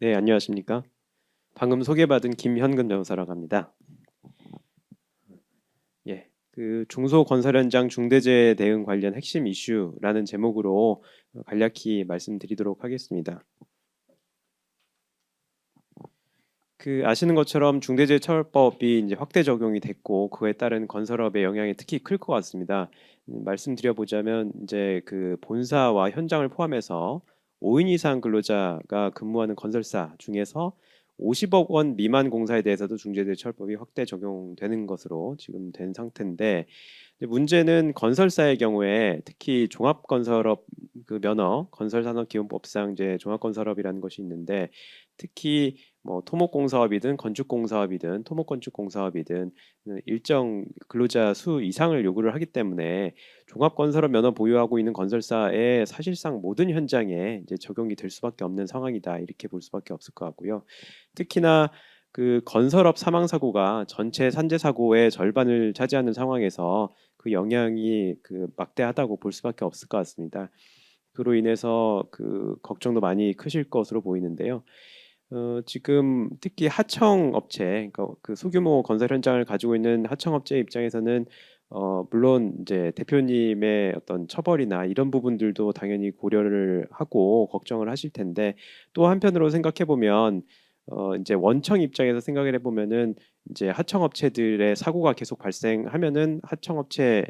네, 안녕하십니까? 방금 소개받은 김현근 변호사라고 합니다. 예, 그 중소건설 현장 중대재해 대응 관련 핵심 이슈라는 제목으로 간략히 말씀드리도록 하겠습니다. 그 아시는 것처럼 중대재해처벌법이 이제 확대 적용이 됐고 그에 따른 건설업의 영향이 특히 클 것 같습니다. 말씀드려보자면 이제 그 본사와 현장을 포함해서 5인 이상 근로자가 근무하는 건설사 중에서 50억 원 미만 공사에 대해서도 중대재해처벌법이 확대 적용되는 것으로 지금 된 상태인데 이제 문제는 건설사의 경우에 특히 종합건설업 그 면허 건설산업기본법상 이제 종합건설업이라는 것이 있는데 특히 뭐 토목공사업이든 건축공사업이든 토목건축공사업이든 일정 근로자 수 이상을 요구를 하기 때문에 종합건설업 면허 보유하고 있는 건설사의 사실상 모든 현장에 이제 적용이 될 수밖에 없는 상황이다 이렇게 볼 수밖에 없을 것 같고요. 특히나 그 건설업 사망 사고가 전체 산재 사고의 절반을 차지하는 상황에서 그 영향이 그 막대하다고 볼 수밖에 없을 것 같습니다. 그로 인해서 그 걱정도 많이 크실 것으로 보이는데요. 지금 특히 하청 업체, 그러니까 그 소규모 건설 현장을 가지고 있는 하청 업체 입장에서는 물론 이제 대표님의 어떤 처벌이나 이런 부분들도 당연히 고려를 하고 걱정을 하실 텐데 또 한편으로 생각해 보면 이제 원청 입장에서 생각을 해보면은 이제 하청 업체들의 사고가 계속 발생하면은 하청 업체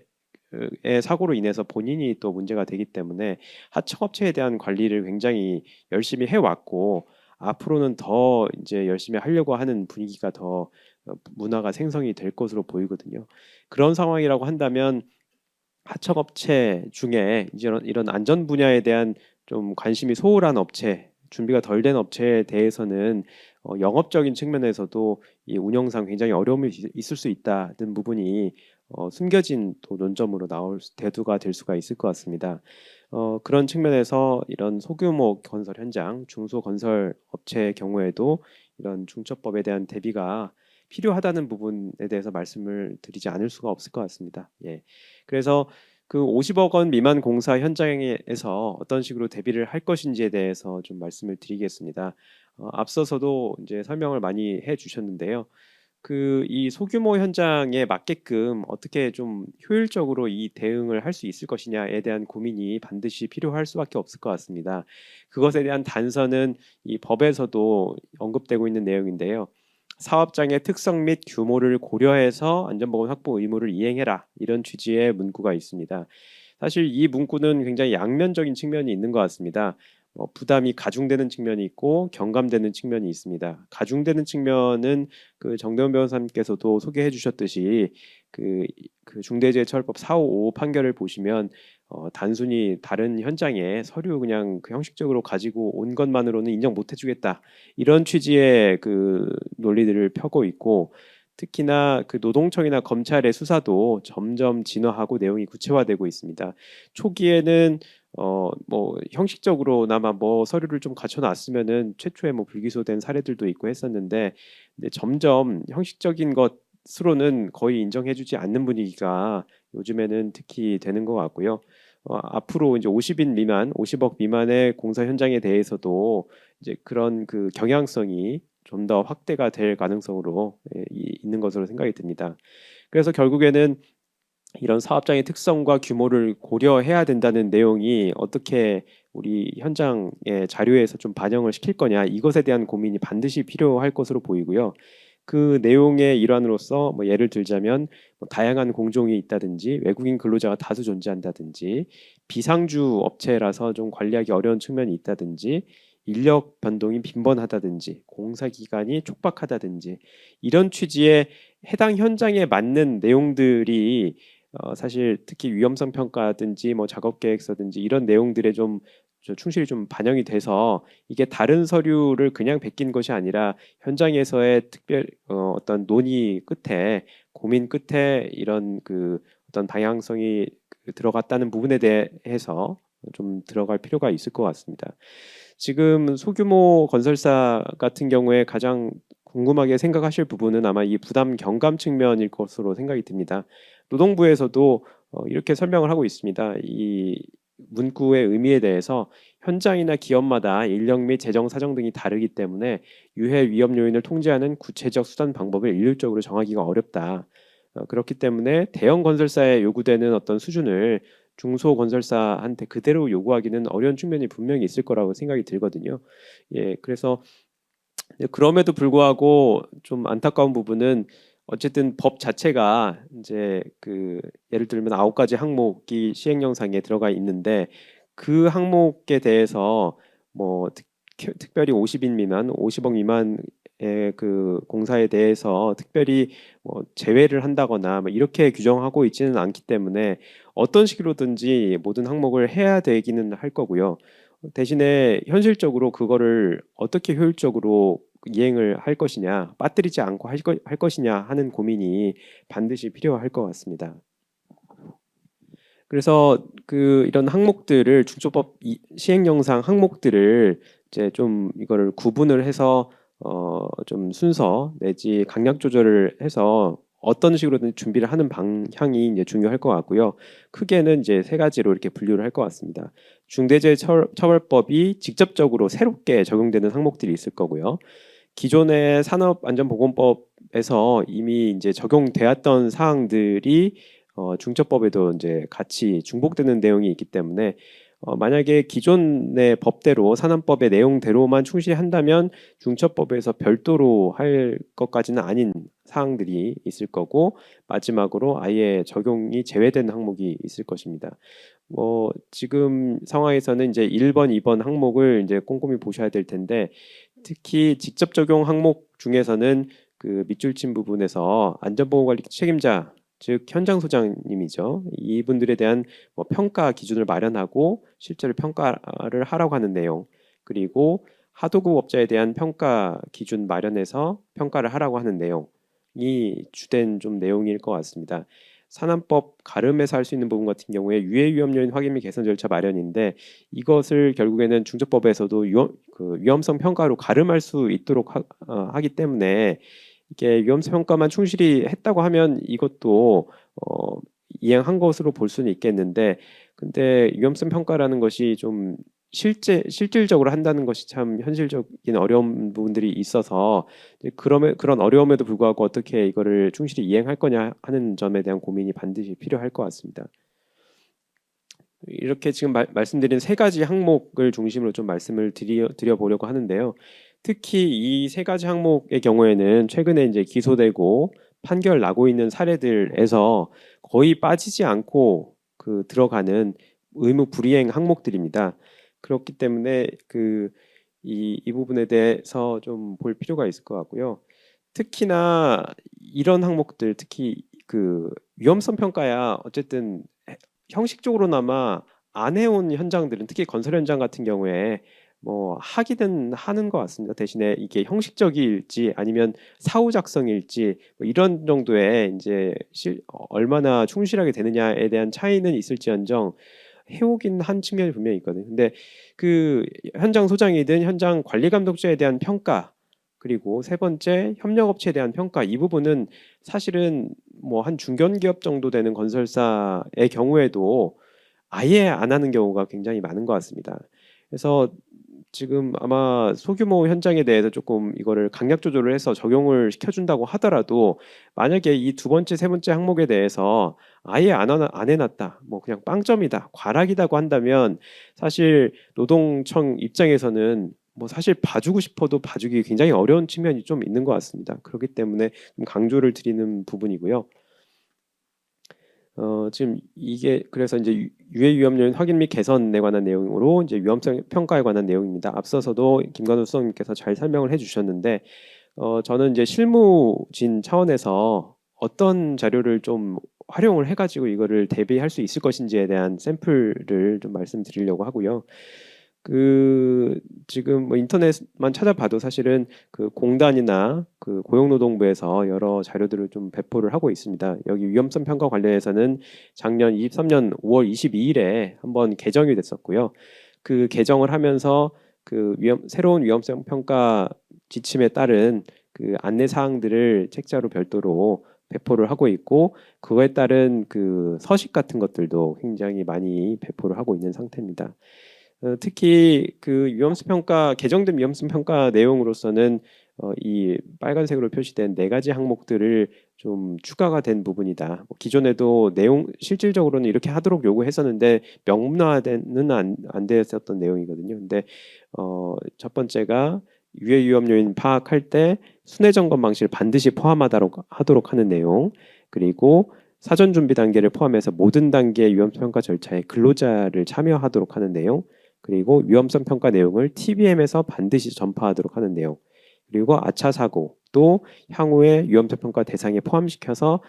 의 사고로 인해서 본인이 또 문제가 되기 때문에 하청업체에 대한 관리를 굉장히 열심히 해왔고 앞으로는 더 이제 열심히 하려고 하는 분위기가 더 문화가 생성이 될 것으로 보이거든요. 그런 상황이라고 한다면 하청업체 중에 이런 안전 분야에 대한 좀 관심이 소홀한 업체, 준비가 덜 된 업체에 대해서는 영업적인 측면에서도 이 운영상 굉장히 어려움이 있을 수 있다는 부분이 숨겨진 또 논점으로 나올 대두가 될 수가 있을 것 같습니다. 그런 측면에서 이런 소규모 건설 현장, 중소건설 업체의 경우에도 이런 중처법에 대한 대비가 필요하다는 부분에 대해서 말씀을 드리지 않을 수가 없을 것 같습니다. 예. 그래서 그 50억 원 미만 공사 현장에서 어떤 식으로 대비를 할 것인지에 대해서 좀 말씀을 드리겠습니다. 앞서서도 이제 설명을 많이 해주셨는데요. 그 이 소규모 현장에 맞게끔 어떻게 좀 효율적으로 이 대응을 할 수 있을 것이냐에 대한 고민이 반드시 필요할 수밖에 없을 것 같습니다. 그것에 대한 단서는 이 법에서도 언급되고 있는 내용인데요. 사업장의 특성 및 규모를 고려해서 안전보건 확보 의무를 이행해라 이런 취지의 문구가 있습니다. 사실 이 문구는 굉장히 양면적인 측면이 있는 것 같습니다. 부담이 가중되는 측면이 있고 경감되는 측면이 있습니다. 가중되는 측면은 그 정대원 변호사님께서도 소개해 주셨듯이 그, 그 중대재해처벌법 455 판결을 보시면 단순히 다른 현장에 서류 그냥 그 형식적으로 가지고 온 것만으로는 인정 못 해주겠다 이런 취지의 그 논리들을 펴고 있고 특히나 그 노동청이나 검찰의 수사도 점점 진화하고 내용이 구체화되고 있습니다. 초기에는 뭐 형식적으로나마 뭐 서류를 좀 갖춰놨으면은 최초에 뭐 불기소된 사례들도 있고 했었는데 근데 점점 형식적인 것으로는 거의 인정해주지 않는 분위기가 요즘에는 특히 되는 것 같고요. 앞으로 이제 50인 미만, 50억 미만의 공사 현장에 대해서도 이제 그런 그 경향성이 좀 더 확대가 될 가능성으로 있는 것으로 생각이 듭니다. 그래서 결국에는 이런 사업장의 특성과 규모를 고려해야 된다는 내용이 어떻게 우리 현장의 자료에서 좀 반영을 시킬 거냐 이것에 대한 고민이 반드시 필요할 것으로 보이고요. 그 내용의 일환으로서 뭐 예를 들자면 뭐 다양한 공종이 있다든지 외국인 근로자가 다수 존재한다든지 비상주 업체라서 좀 관리하기 어려운 측면이 있다든지 인력 변동이 빈번하다든지 공사 기간이 촉박하다든지 이런 취지의 해당 현장에 맞는 내용들이 사실 특히 위험성 평가든지 뭐 작업 계획서든지 이런 내용들에 좀 충실히 좀 반영이 돼서 이게 다른 서류를 그냥 베낀 것이 아니라 현장에서의 특별 어떤 논의 끝에 고민 끝에 이런 그 어떤 방향성이 들어갔다는 부분에 대해서 좀 들어갈 필요가 있을 것 같습니다. 지금 소규모 건설사 같은 경우에 가장 궁금하게 생각하실 부분은 아마 이 부담 경감 측면일 것으로 생각이 듭니다. 노동부에서도 이렇게 설명을 하고 있습니다. 이 문구의 의미에 대해서 현장이나 기업마다 인력 및 재정 사정 등이 다르기 때문에 유해 위험 요인을 통제하는 구체적 수단 방법을 일률적으로 정하기가 어렵다. 그렇기 때문에 대형 건설사에 요구되는 어떤 수준을 중소건설사한테 그대로 요구하기는 어려운 측면이 분명히 있을 거라고 생각이 들거든요. 예, 그래서 그럼에도 불구하고 좀 안타까운 부분은 어쨌든 법 자체가 이제 그 예를 들면 9가지 항목이 시행령상에 들어가 있는데 그 항목에 대해서 뭐 특별히 50인 미만, 50억 미만의 그 공사에 대해서 특별히 뭐 제외를 한다거나 뭐 이렇게 규정하고 있지는 않기 때문에 어떤 식으로든지 모든 항목을 해야 되기는 할 거고요. 대신에 현실적으로 그거를 어떻게 효율적으로 이행을 할 것이냐, 빠뜨리지 않고 할 것이냐 하는 고민이 반드시 필요할 것 같습니다. 그래서 그 이런 항목들을 중조법 시행령상 항목들을 이제 좀 이거를 구분을 해서 좀 순서 내지 강약 조절을 해서 어떤 식으로든 준비를 하는 방향이 이제 중요할 것 같고요. 크게는 이제 세 가지로 이렇게 분류를 할 것 같습니다. 중대재해처벌법이 직접적으로 새롭게 적용되는 항목들이 있을 거고요. 기존의 산업안전보건법에서 이미 이제 적용되었던 사항들이 중처법에도 이제 같이 중복되는 내용이 있기 때문에 만약에 기존의 법대로 산업법의 내용대로만 충실한다면 중처법에서 별도로 할 것까지는 아닌 사항들이 있을 거고 마지막으로 아예 적용이 제외된 항목이 있을 것입니다. 뭐 지금 상황에서는 이제 1번, 2번 항목을 이제 꼼꼼히 보셔야 될 텐데 특히 직접 적용 항목 중에서는 그 밑줄 친 부분에서 안전보건관리 책임자 즉 현장 소장님이죠. 이분들에 대한 뭐 평가 기준을 마련하고 실제로 평가를 하라고 하는 내용 그리고 하도급 업자에 대한 평가 기준 마련해서 평가를 하라고 하는 내용이 주된 좀 내용일 것 같습니다. 산안법 가름해서 할 수 있는 부분 같은 경우에 유해 위험 요인 확인 및 개선 절차 마련인데 이것을 결국에는 중처법에서도 위험성 평가로 가름할 수 있도록 하기 때문에 이게 위험성 평가만 충실히 했다고 하면 이것도 이행한 것으로 볼 수는 있겠는데 근데 위험성 평가라는 것이 좀 실질적으로 한다는 것이 참 현실적인 어려운 부분들이 있어서 그런 어려움에도 불구하고 어떻게 이거를 충실히 이행할 거냐 하는 점에 대한 고민이 반드시 필요할 것 같습니다. 이렇게 지금 말씀드린 세 가지 항목을 중심으로 좀 말씀을 드려보려고 하는데요. 특히 이 세 가지 항목의 경우에는 최근에 이제 기소되고 판결 나고 있는 사례들에서 거의 빠지지 않고 그 들어가는 의무 불이행 항목들입니다. 그렇기 때문에 이 부분에 대해서 좀 볼 필요가 있을 것 같고요. 특히나 이런 항목들, 특히 그 위험성 평가야 어쨌든 형식적으로나마 안 해온 현장들은 특히 건설 현장 같은 경우에 뭐 하기는 하는 것 같습니다. 대신에 이게 형식적일지 아니면 사후 작성일지 뭐 이런 정도의 이제 얼마나 충실하게 되느냐에 대한 차이는 있을지언정 해오긴 한 측면이 분명히 있거든요. 근데 그 현장 소장이든 현장 관리 감독자에 대한 평가 그리고 세 번째 협력업체에 대한 평가 이 부분은 사실은 뭐 한 중견기업 정도 되는 건설사의 경우에도 아예 안 하는 경우가 굉장히 많은 것 같습니다. 그래서 지금 아마 소규모 현장에 대해서 조금 이거를 강약 조절을 해서 적용을 시켜준다고 하더라도 만약에 이 두 번째, 세 번째 항목에 대해서 아예 안 해놨다, 뭐 그냥 빵점이다, 과락이다고 한다면 사실 노동청 입장에서는 뭐 사실 봐주고 싶어도 봐주기 굉장히 어려운 측면이 좀 있는 것 같습니다. 그렇기 때문에 좀 강조를 드리는 부분이고요. 지금 이게 그래서 이제 유해 위험 요인 확인 및 개선에 관한 내용으로 이제 위험성 평가에 관한 내용입니다. 앞서서도 김관우 수석님께서 잘 설명을 해주셨는데 저는 이제 실무진 차원에서 어떤 자료를 좀 활용을 해가지고 이거를 대비할 수 있을 것인지에 대한 샘플을 좀 말씀드리려고 하고요. 그 지금 뭐 인터넷만 찾아봐도 사실은 그 공단이나 그 고용노동부에서 여러 자료들을 좀 배포를 하고 있습니다. 여기 위험성 평가 관련해서는 작년 23년 5월 22일에 한번 개정이 됐었고요. 그 개정을 하면서 새로운 위험성 평가 지침에 따른 그 안내 사항들을 책자로 별도로 배포를 하고 있고 그거에 따른 그 서식 같은 것들도 굉장히 많이 배포를 하고 있는 상태입니다. 특히 그 위험성 평가 개정된 위험성 평가 내용으로서는 이 빨간색으로 표시된 네 가지 항목들을 좀 추가가 된 부분이다. 뭐 기존에도 내용 실질적으로는 이렇게 하도록 요구했었는데 명문화는 안 됐었던 내용이거든요. 근데 첫 번째가 유해 위험 요인 파악할 때 순회 점검 방식을 반드시 포함하도록 하도록 하는 내용, 그리고 사전 준비 단계를 포함해서 모든 단계의 위험성 평가 절차에 근로자를 참여하도록 하는 내용, 그리고 위험성 평가 내용을 TBM에서 반드시 전파하도록 하는 내용, 그리고 아차 사고도 향후에 위험성 평가 대상에 포함시켜서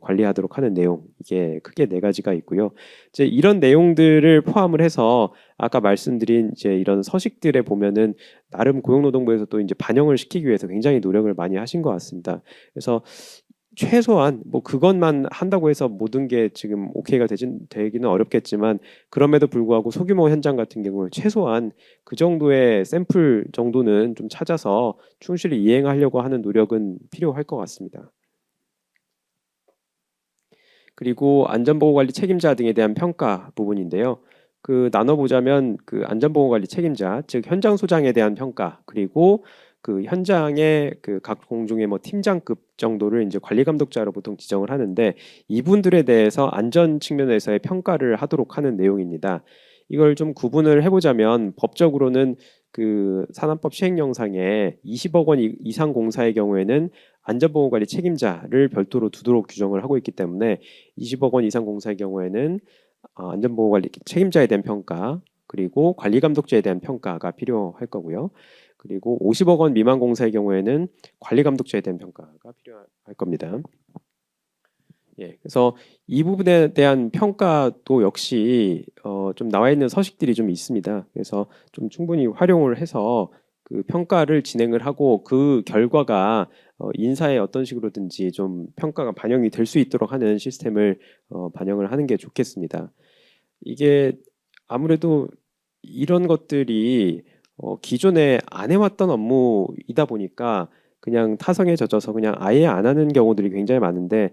관리하도록 하는 내용, 이게 크게 네 가지가 있고요. 이제 이런 내용들을 포함을 해서 아까 말씀드린 이제 이런 서식들에 보면은 나름 고용노동부에서 또 이제 반영을 시키기 위해서 굉장히 노력을 많이 하신 것 같습니다. 그래서 최소한 뭐 그것만 한다고 해서 모든 게 지금 오케이가 되기는 어렵겠지만, 그럼에도 불구하고 소규모 현장 같은 경우에 최소한 그 정도의 샘플 정도는 좀 찾아서 충실히 이행하려고 하는 노력은 필요할 것 같습니다. 그리고 안전보건관리 책임자 등에 대한 평가 부분인데요. 그 나눠보자면 그 안전보건관리 책임자, 즉 현장 소장에 대한 평가, 그리고 그 현장의 그 각 공중의 뭐 팀장급 정도를 이제 관리 감독자로 보통 지정을 하는데, 이분들에 대해서 안전 측면에서의 평가를 하도록 하는 내용입니다. 이걸 좀 구분을 해보자면 법적으로는 그 산안법 시행령상에 20억 원 이상 공사의 경우에는 안전보건관리 책임자를 별도로 두도록 규정을 하고 있기 때문에 20억 원 이상 공사의 경우에는 안전보건관리 책임자에 대한 평가, 그리고 관리감독자에 대한 평가가 필요할 거고요. 그리고 50억 원 미만 공사의 경우에는 관리감독자에 대한 평가가 필요할 겁니다. 예, 그래서 이 부분에 대한 평가도 역시 좀 나와 있는 서식들이 좀 있습니다. 그래서 좀 충분히 활용을 해서 그 평가를 진행을 하고 그 결과가 인사에 어떤 식으로든지 좀 평가가 반영이 될 수 있도록 하는 시스템을 반영을 하는 게 좋겠습니다. 이게 아무래도 이런 것들이 기존에 안 해왔던 업무이다 보니까 그냥 타성에 젖어서 그냥 아예 안 하는 경우들이 굉장히 많은데,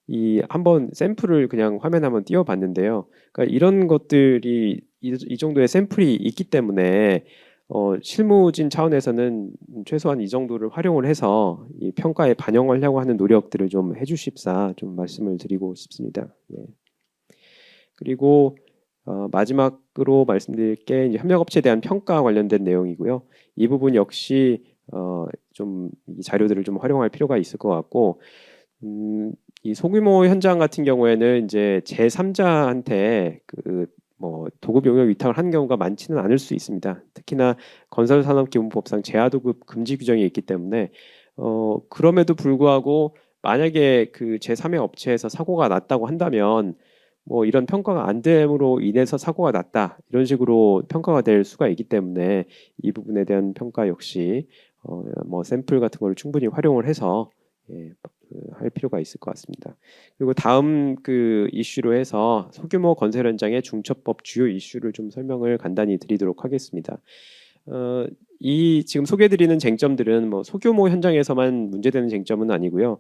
이 한번 샘플을 그냥 화면 한번 띄워봤는데요. 그러니까 이런 것들이 이 정도의 샘플이 있기 때문에 실무진 차원에서는 최소한 이 정도를 활용을 해서 이 평가에 반영하려고 하는 노력들을 좀 해주십사 좀 말씀을 드리고 싶습니다. 예. 그리고 마지막으로 말씀드릴 게 이제 협력업체에 대한 평가 관련된 내용이고요. 이 부분 역시 좀 이 자료들을 좀 활용할 필요가 있을 것 같고, 이 소규모 현장 같은 경우에는 이제 제3자한테 그 뭐 도급 용역 위탁을 하는 경우가 많지는 않을 수 있습니다. 특히나 건설산업기본법상 제하도급 금지 규정이 있기 때문에 그럼에도 불구하고 만약에 그 제3의 업체에서 사고가 났다고 한다면 뭐 이런 평가가 안 됨으로 인해서 사고가 났다, 이런 식으로 평가가 될 수가 있기 때문에 이 부분에 대한 평가 역시 뭐 샘플 같은 걸 충분히 활용을 해서 할 필요가 있을 것 같습니다. 그리고 다음 그 이슈로 해서 소규모 건설 현장의 중처법 주요 이슈를 좀 설명을 간단히 드리도록 하겠습니다. 이 지금 소개드리는 쟁점들은 뭐 소규모 현장에서만 문제되는 쟁점은 아니고요.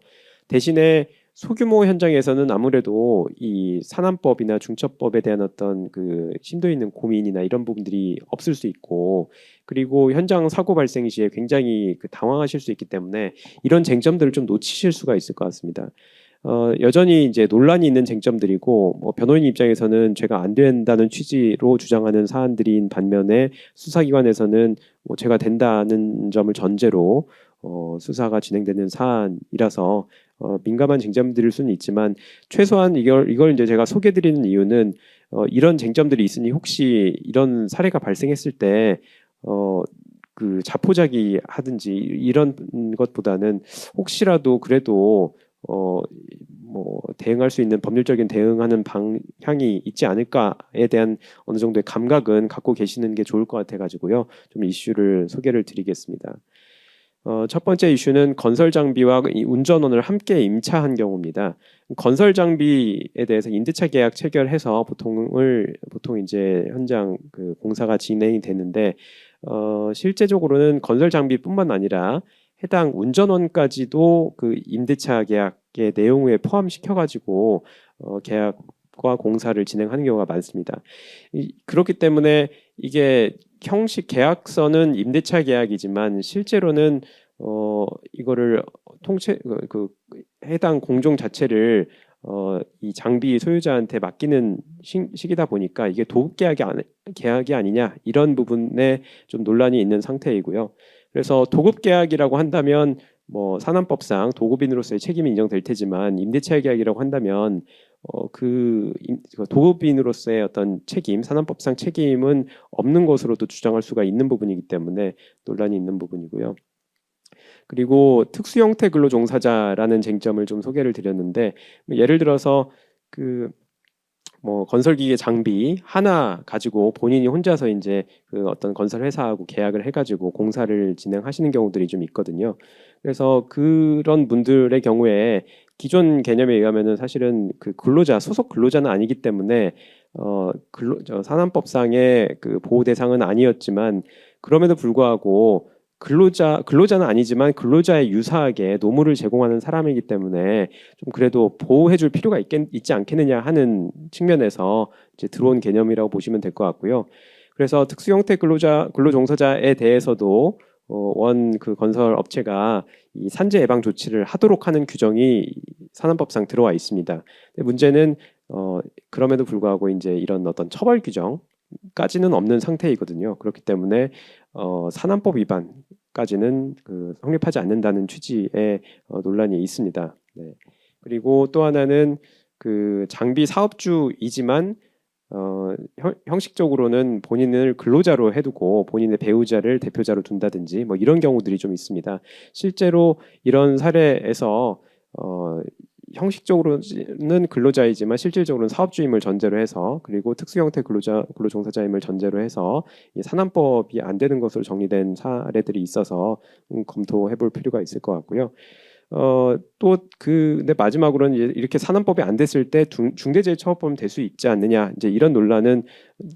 대신에 소규모 현장에서는 아무래도 이 산안법이나 중처법에 대한 어떤 그 심도 있는 고민이나 이런 부분들이 없을 수 있고, 그리고 현장 사고 발생 시에 굉장히 그 당황하실 수 있기 때문에 이런 쟁점들을 좀 놓치실 수가 있을 것 같습니다. 여전히 이제 논란이 있는 쟁점들이고, 뭐 변호인 입장에서는 죄가 안 된다는 취지로 주장하는 사안들인 반면에 수사기관에서는 뭐 죄가 된다는 점을 전제로 수사가 진행되는 사안이라서 민감한 쟁점들일 수는 있지만, 최소한 이걸 이제 제가 소개드리는 이유는 이런 쟁점들이 있으니 혹시 이런 사례가 발생했을 때 그 자포자기 하든지 이런 것보다는 혹시라도 그래도 뭐 대응할 수 있는 법률적인 대응하는 방향이 있지 않을까에 대한 어느 정도의 감각은 갖고 계시는 게 좋을 것 같아 가지고요. 좀 이슈를 소개를 드리겠습니다. 첫 번째 이슈는 건설 장비와 이 운전원을 함께 임차한 경우입니다. 건설 장비에 대해서 임대차 계약 체결해서 보통 이제 현장 그 공사가 진행이 되는데, 실제적으로는 건설 장비뿐만 아니라 해당 운전원까지도 그 임대차 계약의 내용에 포함시켜 가지고 계약과 공사를 진행하는 경우가 많습니다. 그렇기 때문에 이게 형식 계약서는 임대차 계약이지만 실제로는 이거를 통째 해당 공종 자체를 이 장비 소유자한테 맡기는 시기다 보니까 이게 도급 계약이 아니냐 이런 부분에 좀 논란이 있는 상태이고요. 그래서 도급 계약이라고 한다면 뭐 산안법상 도급인으로서의 책임이 인정될 테지만 임대차 계약이라고 한다면 그 도급인으로서의 어떤 책임, 산안법상 책임은 없는 것으로도 주장할 수가 있는 부분이기 때문에 논란이 있는 부분이고요. 그리고 특수 형태 근로 종사자라는 쟁점을 좀 소개를 드렸는데 예를 들어서 그 뭐 건설기계 장비 하나 가지고 본인이 혼자서 이제 그 어떤 건설 회사하고 계약을 해가지고 공사를 진행하시는 경우들이 좀 있거든요. 그래서 그런 분들의 경우에 기존 개념에 의하면은 사실은 그 근로자 소속 근로자는 아니기 때문에 산안법상의 그 보호 대상은 아니었지만 그럼에도 불구하고 근로자는 아니지만 근로자에 유사하게 노무를 제공하는 사람이기 때문에 좀 그래도 보호해줄 필요가 있지 않겠느냐 하는 측면에서 이제 들어온 개념이라고 보시면 될 것 같고요. 그래서 특수 형태 근로 종사자에 대해서도 원 그 건설 업체가 이 산재 예방 조치를 하도록 하는 규정이 산안법상 들어와 있습니다. 근데 문제는 그럼에도 불구하고 이제 이런 어떤 처벌 규정까지는 없는 상태이거든요. 그렇기 때문에 산안법 위반까지는 성립하지 않는다는 취지의 논란이 있습니다. 네. 그리고 또 하나는 그 장비 사업주이지만 형식적으로는 본인을 근로자로 해두고 본인의 배우자를 대표자로 둔다든지 뭐 이런 경우들이 좀 있습니다. 실제로 이런 사례에서 형식적으로는 근로자이지만 실질적으로는 사업주임을 전제로 해서 그리고 특수형태 근로 종사자임을 전제로 해서 이 산안법이 안 되는 것으로 정리된 사례들이 있어서 검토해 볼 필요가 있을 것 같고요. 근데 마지막으로는 이렇게 산안법이 안 됐을 때 중대재해처벌법은 될 수 있지 않느냐 이제 이런 논란은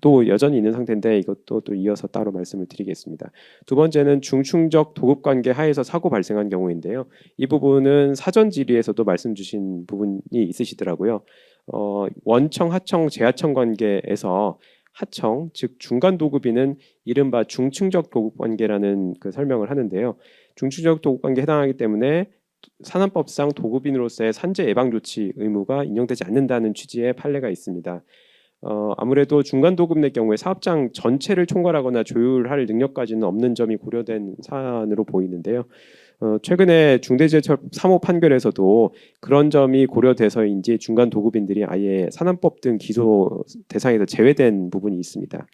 또 여전히 있는 상태인데 이것도 또 이어서 따로 말씀을 드리겠습니다. 두 번째는 중충적 도급관계 하에서 사고 발생한 경우인데요. 이 부분은 사전 질의에서도 말씀 주신 부분이 있으시더라고요. 원청, 하청, 재하청 관계에서 하청, 즉 중간 도급인은 이른바 중층적 도급관계라는 그 설명을 하는데요. 중층적 도급관계에 해당하기 때문에 산안법상 도급인으로서의 산재 예방 조치 의무가 인정되지 않는다는 취지의 판례가 있습니다. 아무래도 중간 도급의 경우에 사업장 전체를 총괄하거나 조율할 능력까지는 없는 점이 고려된 사안으로 보이는데요. 최근에 중대재해처벌 3호 판결에서도 그런 점이 고려돼서인지 중간 도급인들이 아예 산안법 등 기소 대상에서 제외된 부분이 있습니다.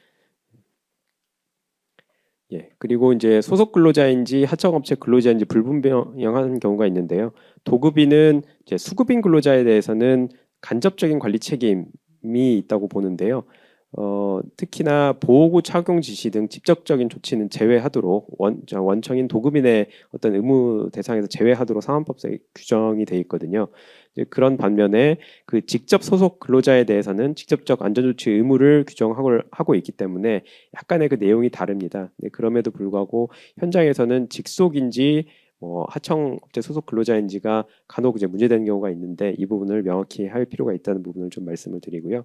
예, 그리고 이제 소속 근로자인지 하청업체 근로자인지 불분명한 경우가 있는데요. 도급인은 이제 수급인 근로자에 대해서는 간접적인 관리 책임이 있다고 보는데요. 특히나 보호구 착용 지시 등 직접적인 조치는 제외하도록 원청인 도급인의 어떤 의무 대상에서 제외하도록 상환법상에 규정이 돼 있거든요. 그런 반면에 그 직접 소속 근로자에 대해서는 직접적 안전조치 의무를 규정하고 있기 때문에 약간의 그 내용이 다릅니다. 그럼에도 불구하고 현장에서는 직속인지 하청업체 소속 근로자인지가 간혹 이제 문제되는 경우가 있는데 이 부분을 명확히 할 필요가 있다는 부분을 좀 말씀을 드리고요.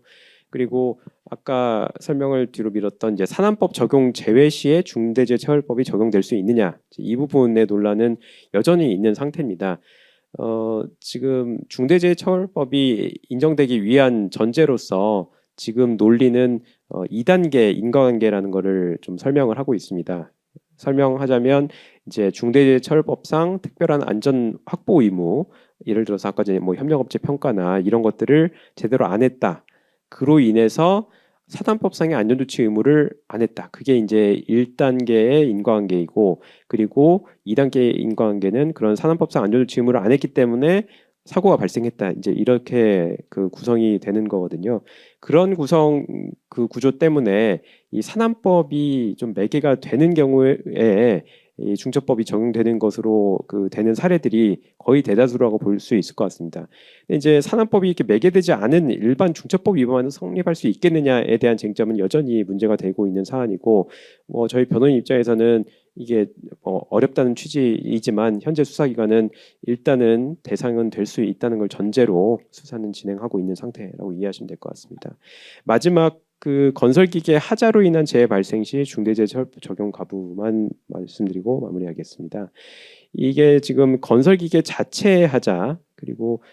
그리고 아까 설명을 뒤로 미뤘던 이제 산안법 적용 제외 시에 중대재해처벌법이 적용될 수 있느냐 이 부분의 논란은 여전히 있는 상태입니다. 지금 중대재해처벌법이 인정되기 위한 전제로서 지금 논리는 2단계 인과관계라는 것을 좀 설명을 하고 있습니다. 설명하자면 이제 중대재해처벌법상 특별한 안전 확보 의무, 예를 들어서 아까 전에 뭐 협력업체 평가나 이런 것들을 제대로 안 했다. 그로 인해서 사단법상의 안전조치 의무를 안 했다. 그게 이제 1단계의 인과관계이고 그리고 2단계의 인과관계는 그런 사단법상 안전조치 의무를 안 했기 때문에 사고가 발생했다. 이제 이렇게 그 구성이 되는 거거든요. 그런 그 구조 때문에 이 산안법이 좀 매개가 되는 경우에 이 중처법이 적용되는 것으로 되는 사례들이 거의 대다수라고 볼 수 있을 것 같습니다. 이제 산안법이 이렇게 매개되지 않은 일반 중처법 위반은 성립할 수 있겠느냐에 대한 쟁점은 여전히 문제가 되고 있는 사안이고, 저희 변호인 입장에서는 이게 어렵다는 취지이지만 현재 수사기관은 일단은 대상은 될 수 있다는 걸 전제로 수사는 진행하고 있는 상태라고 이해하시면 될 것 같습니다. 마지막 그 건설기계 하자로 인한 재해 발생 시 중대재해 적용 가부만 말씀드리고 마무리하겠습니다. 이게 지금 건설기계 자체의 하자 그리고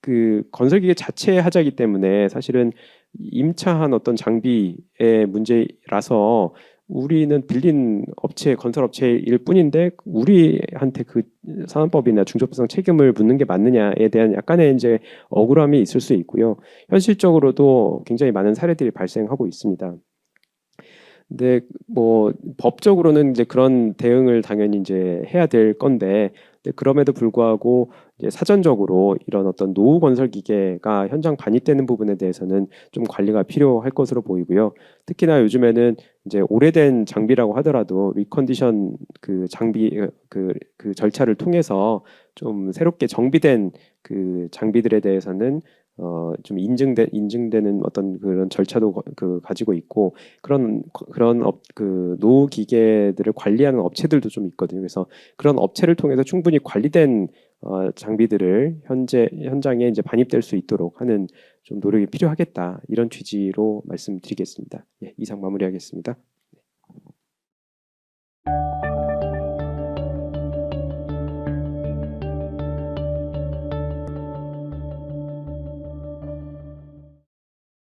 그 건설기계 자체의 하자이기 때문에 사실은 임차한 어떤 장비의 문제라서 우리는 빌린 업체, 건설업체일 뿐인데 우리한테 그 산업법이나 중대재해성 책임을 묻는 게 맞느냐에 대한 약간의 이제 억울함이 있을 수 있고요. 현실적으로도 굉장히 많은 사례들이 발생하고 있습니다. 근데 뭐 법적으로는 이제 그런 대응을 당연히 이제 해야 될 건데, 근데 그럼에도 불구하고 이제 사전적으로 이런 어떤 노후 건설 기계가 현장 반입되는 부분에 대해서는 좀 관리가 필요할 것으로 보이고요. 특히나 요즘에는 이제 오래된 장비라고 하더라도 리컨디션 그 장비 그 절차를 통해서 좀 새롭게 정비된 그 장비들에 대해서는 좀 인증되는 어떤 그런 절차도 가지고 있고 그런 그 노후 기계들을 관리하는 업체들도 좀 있거든요. 그래서 그런 업체를 통해서 충분히 관리된 장비들을 현장에 이제 반입될 수 있도록 하는 좀 노력이 필요하겠다. 이런 취지로 말씀드리겠습니다. 예, 이상 마무리하겠습니다.